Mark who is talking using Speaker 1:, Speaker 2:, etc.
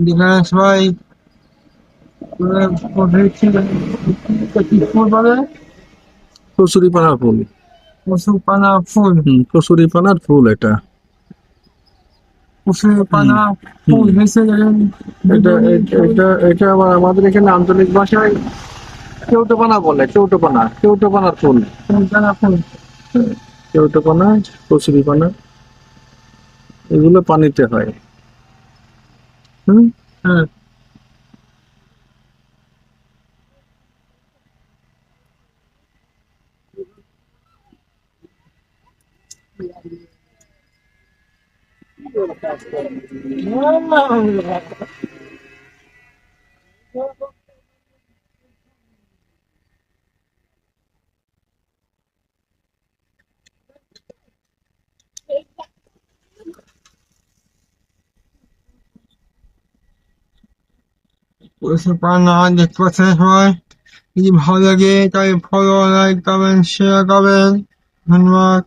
Speaker 1: যেখানে সবাই কি ফুল বলে?
Speaker 2: কচুরি পানার ফুল।
Speaker 1: কচু পানা ফুল।
Speaker 2: কচুরি পানার ফুল এটা।
Speaker 1: কচু
Speaker 2: হুম
Speaker 1: পানা
Speaker 2: হুম
Speaker 1: ফুল হয়েছে
Speaker 2: এটা
Speaker 1: বেগুনি ফুল।
Speaker 2: এটা এটা আবার আমাদের এখানে আঞ্চলিক ভাষায় কেউটোপানা বলে, কেউটোপানার ফুল।
Speaker 1: পানা ফুল।
Speaker 2: কেউটোপানা, কচুরি পানা, এগুলো পানিতে হয়। হুম।
Speaker 1: হ্যাঁ। কচু পানা দেখতে পাচ্ছেন সবাই। যদি ভালো লাগে তাহলে ফলো, লাইক, কমেন্ট, শেয়ার করবেন। ধন্যবাদ।